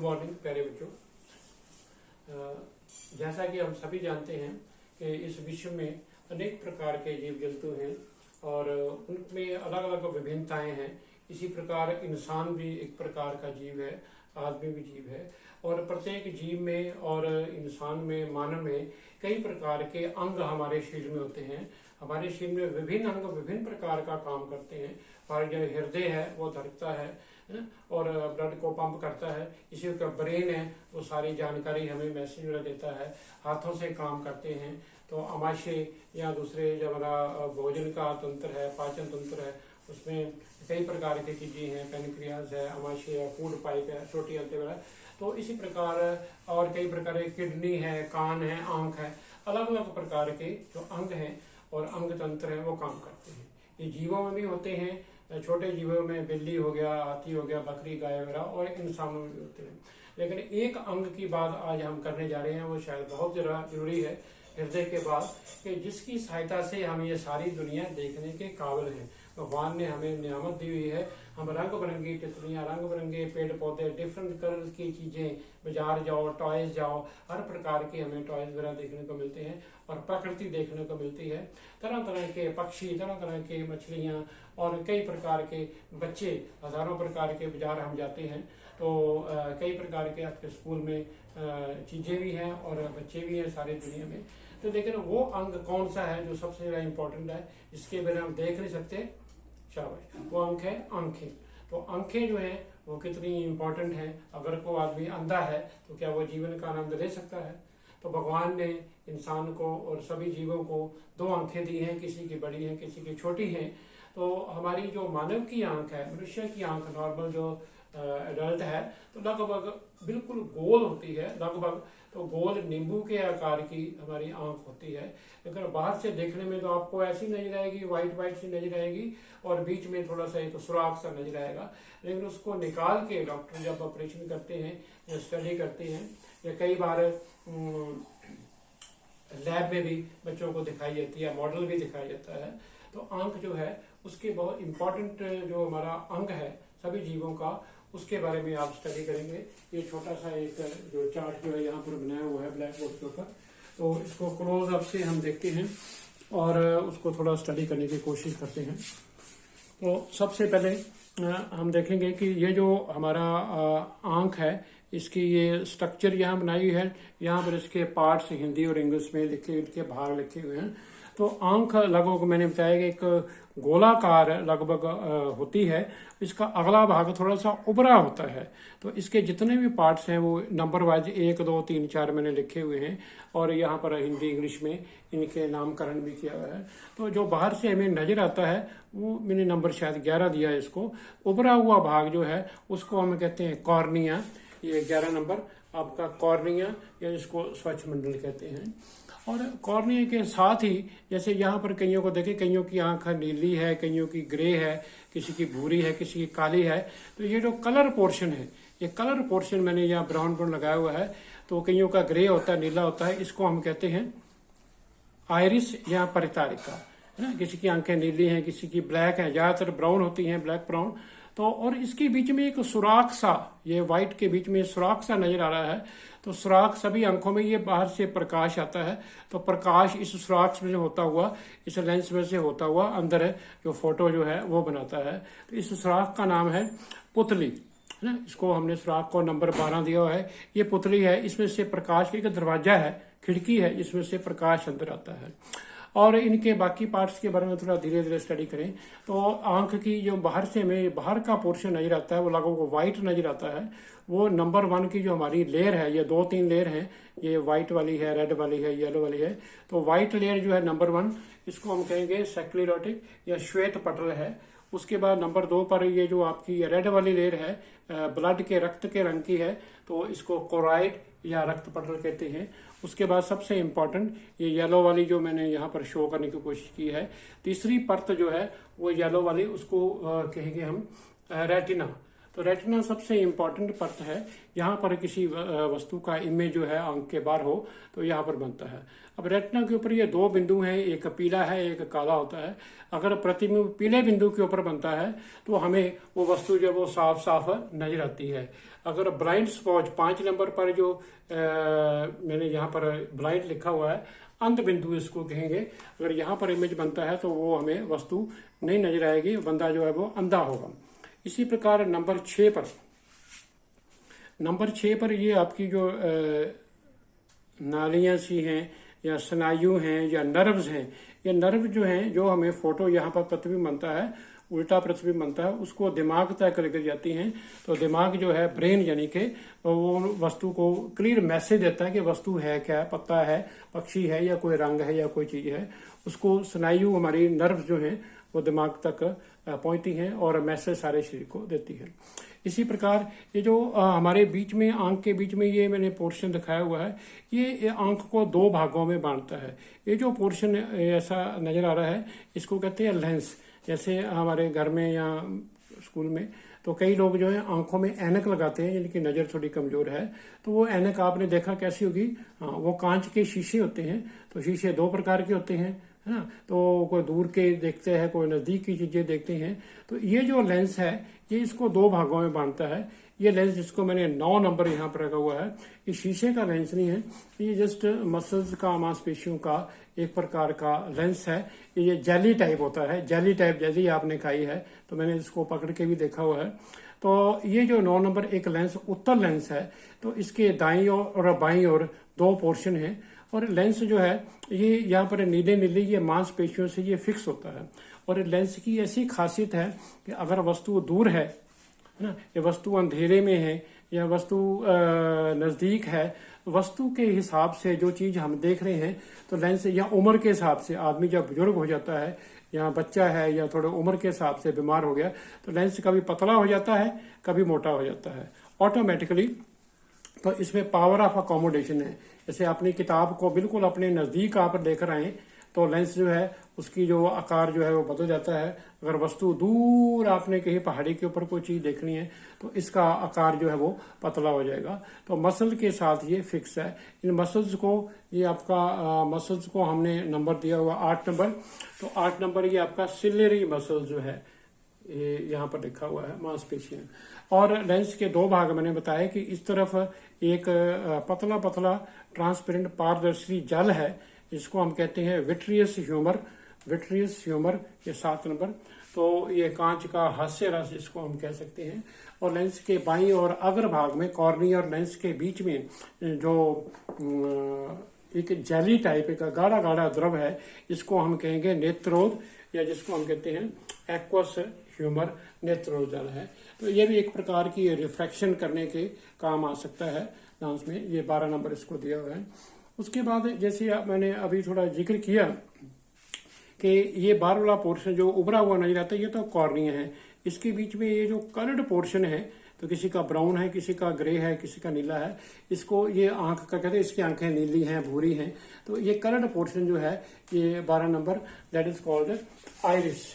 Morning प्यारे बच्चों। जैसा कि हम सभी जानते हैं कि इस विश्व में अनेक प्रकार के जीव जंतु हैं और उनमें अलग अलग विभिन्नताएं हैं। इसी प्रकार इंसान भी एक प्रकार का जीव है, आदमी भी जीव है और प्रत्येक जीव में और इंसान में, मानव में कई प्रकार के अंग हमारे शरीर में होते हैं। हमारे शरीर में विभिन्न अंग विभिन्न प्रकार का काम करते हैं। हमारा जो हृदय है वो धड़कता है और ब्लड को पंप करता है। इसी का ब्रेन है, वो सारी जानकारी हमें मैसेज में देता है। हाथों से काम करते हैं। तो आमाशय या दूसरे जो हमारा भोजन का तंत्र है, पाचन तंत्र है, उसमें कई प्रकार की चीजें हैं। पेनक्रियाज है, आमाशय है, फूड पाइप है, छोटी आंतें वगैरह। तो इसी प्रकार और कई प्रकार के किडनी है, कान है, आंख है, अलग अलग प्रकार के जो अंग हैं और अंग तंत्र है वो काम करते हैं। ये जीवों में भी होते हैं। छोटे जीवों में बिल्ली हो गया, हाथी हो गया, बकरी, गाय वगैरह और इंसानों में भी होते हैं। लेकिन एक अंग की बात आज हम करने जा रहे हैं, वो शायद बहुत जरूरी है हृदय के बाद, कि जिसकी सहायता से हम ये सारी दुनिया देखने के काबिल हैं। भगवान ने हमें नियामत दी हुई है। हम रंग बिरंगी तितलियां, रंग बिरंगे पेड़ पौधे, डिफरेंट कलर की चीजें, बाजार जाओ, टॉयज जाओ, हर प्रकार के हमें टॉयज वगैरह देखने को मिलते हैं और प्रकृति देखने को मिलती है। तरह तरह के पक्षी, तरह तरह के मछलियां और कई प्रकार के बच्चे, हजारों प्रकार के बाजार हम जाते हैं तो कई प्रकार के आपके स्कूल में चीजें भी हैं और बच्चे भी हैं सारी दुनिया में। तो लेकिन वो अंग कौन सा है जो सबसे ज्यादा इंपॉर्टेंट है, जिसके बिना हम देख नहीं सकते? शाबाश, वो अंक है आंखें। तो आंखें जो है वो कितनी इंपॉर्टेंट है। अगर कोई आदमी अंधा है तो क्या वो जीवन का आनंद ले सकता है? तो भगवान ने इंसान को और सभी जीवों को दो आंखें दी हैं, किसी की बड़ी हैं, किसी की छोटी हैं। तो हमारी जो मानव की आंख है, मनुष्य की आंख, नॉर्मल जो एडल्ट है, तो लगभग बिल्कुल गोल होती है, लगभग तो गोल नींबू के आकार की हमारी आंख होती है। लेकिन बाहर से देखने में तो आपको ऐसी नजर आएगी, व्हाइट व्हाइट सी नजर आएगी और बीच में थोड़ा सा एक सुराख सा नजर आएगा। लेकिन उसको निकाल के डॉक्टर जब ऑपरेशन करते हैं या स्टडी करते हैं या कई बार लैब में भी बच्चों को दिखाई जाती है, मॉडल भी दिखाया जाता है। तो आंख जो है उसके बहुत इंपॉर्टेंट जो हमारा अंग है सभी जीवों का, उसके बारे में आप स्टडी करेंगे। ये छोटा सा एक जो चार्ट जो है यहाँ पर बनाया हुआ है ब्लैक बोर्ड के ऊपर, तो इसको क्लोज अप से हम देखते हैं और उसको थोड़ा स्टडी करने की कोशिश करते हैं। तो सबसे पहले हम देखेंगे कि ये जो हमारा आंख है, इसकी ये स्ट्रक्चर यहाँ बनाई हुई है। यहाँ पर इसके पार्ट्स हिंदी और इंग्लिश में लिखे, इनके भाग लिखे हुए हैं। तो आंख लगभग मैंने बताया कि एक गोलाकार लगभग होती है। इसका अगला भाग थोड़ा सा उभरा होता है। तो इसके जितने भी पार्ट्स हैं वो नंबर वाइज 1, 2, 3, 4 मैंने लिखे हुए हैं और यहाँ पर हिंदी इंग्लिश में इनके नामकरण भी किया हुआ है। तो जो बाहर से हमें नजर आता है वो मैंने नंबर शायद 11 दिया है इसको। उभरा हुआ भाग जो है उसको हम कहते हैं कॉर्निया। ये 11 नंबर आपका कॉर्निया या इसको स्वच्छ मंडल कहते हैं। और कॉर्निया के साथ ही जैसे यहाँ पर कईयों को देखें, कईयों की आंख नीली है, कईयों की ग्रे है, किसी की भूरी है, किसी की काली है। तो ये जो कलर पोर्शन है, ये कलर पोर्शन मैंने यहाँ ब्राउन ब्राउन लगाया हुआ है। तो कईयों का ग्रे होता है, नीला होता है, इसको हम कहते हैं आयरिस या परितारिका, है ना। किसी की आंखें नीली हैं, किसी की ब्लैक है, ज्यादातर ब्राउन होती हैं, ब्लैक ब्राउन। तो और इसके बीच में एक सुराख सा, ये व्हाइट के बीच में सुराख सा नजर आ रहा है। तो सुराख सभी आंखों में, ये बाहर से प्रकाश आता है तो प्रकाश इस सुराख में होता हुआ, इस लेंस में से होता हुआ अंदर है जो फोटो जो है वो बनाता है। तो इस सुराख का नाम है पुतली, है ना। इसको हमने सुराख को नंबर 12 दिया हुआ है। ये पुतली है, इसमें से प्रकाश का एक दरवाजा है, खिड़की है, इसमें से प्रकाश अंदर आता है। और इनके बाकी पार्ट्स के बारे में थोड़ा धीरे धीरे स्टडी करें तो आंख की जो बाहर से हमें बाहर का पोर्शन नजर आता है वो लगभग व्हाइट नजर आता है। वो नंबर 1 की जो हमारी लेयर है, ये 2-3 लेयर है, ये व्हाइट वाली है, रेड वाली है, येलो वाली है। तो व्हाइट लेयर जो है नंबर 1, इसको हम कहेंगे स्क्लेरोटिक या श्वेत पटल है। उसके बाद नंबर 2 पर ये जो आपकी रेड वाली लेयर है, ब्लड के, रक्त के रंग की है, तो इसको कोराइड या रक्त पटल कहते हैं। उसके बाद सबसे इंपॉर्टेंट ये येलो वाली जो मैंने यहाँ पर शो करने की कोशिश की है, तीसरी परत जो है वो येलो वाली, उसको कहेंगे हम रेटिना। तो रेटिना सबसे इम्पोर्टेंट परत है। यहाँ पर किसी वस्तु का इमेज जो है आंख के बाहर हो तो यहाँ पर बनता है। अब रेटिना के ऊपर ये दो बिंदु हैं, एक पीला है एक काला होता है। अगर प्रतिबिंब पीले बिंदु के ऊपर बनता है तो हमें वो वस्तु जो है वो साफ साफ नजर आती है। अगर ब्लाइंड स्पॉट 5 नंबर पर जो मैंने यहाँ पर ब्लाइंड लिखा हुआ है, अंध बिंदु इसको कहेंगे, अगर यहाँ पर इमेज बनता है तो वो हमें वस्तु नहीं नजर आएगी, बंदा जो है वो अंधा होगा। इसी प्रकार नंबर 6 पर ये आपकी जो नालियां सी हैं या स्नायु हैं या नर्व्स हैं, ये नर्व जो हैं जो हमें फोटो यहाँ पर प्रतिबिंब बनता है, उल्टा प्रतिबिंब बनता है, उसको दिमाग तक लेकर जाती हैं। तो दिमाग जो है ब्रेन यानी कि वो वस्तु को क्लियर मैसेज देता है कि वस्तु है क्या, पत्ता है, पक्षी है या कोई रंग है या कोई चीज है। उसको स्नायु हमारी नर्व्स जो हैं वो दिमाग तक पहुंचती हैं और मैसेज सारे शरीर को देती है। इसी प्रकार ये जो हमारे बीच में आंख के बीच में ये मैंने पोर्शन दिखाया हुआ है, ये आंख को 2 भागों में बांटता है। ये जो पोर्शन ऐसा नजर आ रहा है इसको कहते हैं लेंस। जैसे हमारे घर में या स्कूल में तो कई लोग जो है आंखों में ऐनक लगाते हैं जिनकी नज़र थोड़ी कमजोर है, तो वो ऐनक आपने देखा कैसी होगी, हाँ वो कांच के शीशे होते हैं। तो शीशे 2 प्रकार के होते हैं, है ना। तो कोई दूर के देखते हैं, कोई नजदीक की चीजें देखते हैं। तो ये जो लेंस है ये इसको 2 भागों में बांटता है। ये लेंस जिसको मैंने 9 नंबर यहाँ पर रखा हुआ है, ये शीशे का लेंस नहीं है, ये जस्ट मसल्स का, मांसपेशियों का एक प्रकार का लेंस है। ये जेली टाइप होता है, जेली टाइप जेली आपने खाई है तो मैंने इसको पकड़ के भी देखा हुआ है। तो ये जो 9 नंबर एक लेंस उत्तल लेंस है, तो इसके दाईं ओर और बाईं ओर 2 पोर्शन है। और लेंस जो है ये यहाँ पर नीले नीले ये मांसपेशियों से ये फिक्स होता है। और लेंस की ऐसी खासियत है कि अगर वस्तु दूर है ना, ये वस्तु अंधेरे में है या वस्तु नजदीक है, वस्तु के हिसाब से जो चीज हम देख रहे हैं तो लेंस या उम्र के हिसाब से, आदमी जब बुजुर्ग हो जाता है या बच्चा है या थोड़े उम्र के हिसाब से बीमार हो गया तो लेंस कभी पतला हो जाता है कभी मोटा हो जाता है ऑटोमेटिकली। तो इसमें पावर ऑफ अकोमोडेशन है। जैसे अपनी किताब को बिल्कुल अपने नजदीक आप लेकर आए तो लेंस जो है उसकी जो आकार जो है वो बदल जाता है। अगर वस्तु दूर आपने कहीं पहाड़ी के ऊपर कोई चीज देखनी है तो इसका आकार जो है वो पतला हो जाएगा। तो मसल के साथ ये फिक्स है। इन मसल्स को, ये आपका मसल्स को हमने नंबर दिया हुआ 8 नंबर। तो 8 नंबर ये आपका सिलेरी मसल जो है ये यहाँ पर लिखा हुआ है, मांसपेशियां। और लेंस के 2 भाग मैंने बताया कि इस तरफ एक पतला पतला ट्रांसपेरेंट पारदर्शी जल है जिसको हम कहते हैं विट्रियस ह्यूमर। विट्रियस ह्यूमर ये 7 नंबर। तो ये कांच का हास्य रस जिसको हम कह सकते हैं। और लेंस के बाईं और अग्र भाग में कॉर्निया और लेंस के बीच में जो एक जेली टाइप का गाढ़ा गाढ़ा द्रव है इसको हम कहेंगे नेत्रोद, या जिसको हम कहते हैं एक्वस ह्यूमर नेत्रोद जल है। तो ये भी एक प्रकार की रिफ्रैक्शन करने के काम आ सकता है लेंस में। ये 12 नंबर इसको दिया हुआ है। उसके बाद जैसे मैंने अभी थोड़ा जिक्र किया कि ये बाहर वाला पोर्शन जो उभरा हुआ नजर आता है ये तो कॉर्निया है। इसके बीच में ये जो कलर्ड पोर्शन है, तो किसी का ब्राउन है, किसी का ग्रे है, किसी का नीला है, इसको ये आंख का कहते हैं। इसकी आंखें नीली हैं, भूरी हैं। तो ये कलर्ड पोर्शन जो है ये 12 number that is called iris.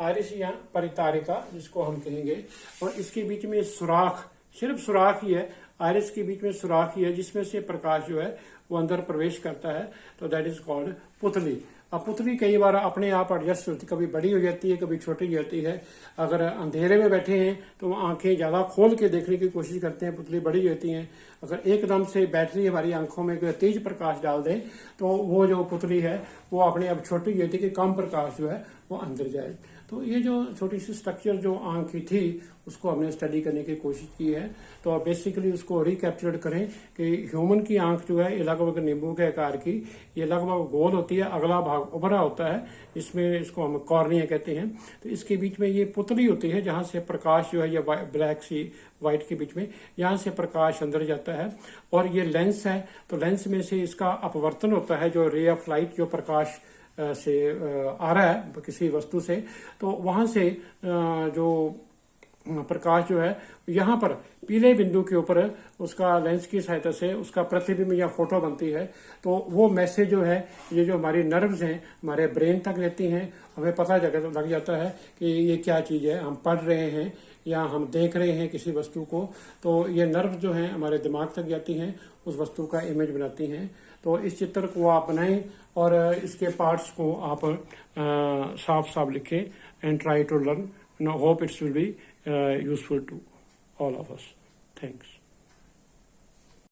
Iris या परितारिका जिसको हम कहेंगे। और इसके बीच में सुराख, सिर्फ सुराख ही है, आइरिस के बीच में सुराख ही है जिसमें से प्रकाश जो है वो अंदर प्रवेश करता है। तो दैट इज कॉल्ड पुतली। अब पुतली कई बार अपने आप एडजस्ट होती, कभी बड़ी हो जाती है कभी छोटी हो जाती है। अगर अंधेरे में बैठे हैं तो आंखें ज्यादा खोल के देखने की कोशिश करते हैं, पुतली बड़ी होती है। अगर एकदम से बैटरी हमारी आंखों में तेज प्रकाश डाल दे तो वो जो पुतली है वो अपने आप छोटी हो जाती है कि कम प्रकाश जो है वो अंदर जाए। तो ये जो छोटी सी स्ट्रक्चर जो आंख की थी उसको हमने स्टडी करने की कोशिश की है। तो बेसिकली उसको रिकैप्चर्ड करें कि ह्यूमन की आंख जो है ये लगभग नींबू के आकार की, ये लगभग गोल होती है, अगला भाग उभरा होता है, इसमें इसको हम कॉर्निया कहते हैं। तो इसके बीच में ये पुतली होती है जहां से प्रकाश जो है ये ब्लैक सी व्हाइट के बीच में, यहाँ से प्रकाश अंदर जाता है। और ये लेंस है, तो लेंस में से इसका अपवर्तन होता है, जो रे ऑफ लाइट जो प्रकाश से आ रहा है किसी वस्तु से, तो वहां से जो प्रकाश जो है यहाँ पर पीले बिंदु के ऊपर उसका लेंस की सहायता से उसका प्रतिबिंब या फोटो बनती है। तो वो मैसेज जो है ये जो हमारी नर्व्स हैं हमारे ब्रेन तक रहती हैं, हमें पता लग जाता है कि ये क्या चीज है, हम पढ़ रहे हैं या हम देख रहे हैं किसी वस्तु को, तो ये नर्व जो है हमारे दिमाग तक जाती हैं, उस वस्तु का इमेज बनाती हैं। तो इस चित्र को आप बनाएं और इसके पार्ट्स को आप साफ साफ लिखें and try to learn. Hope it's will be useful to all of us. Thanks.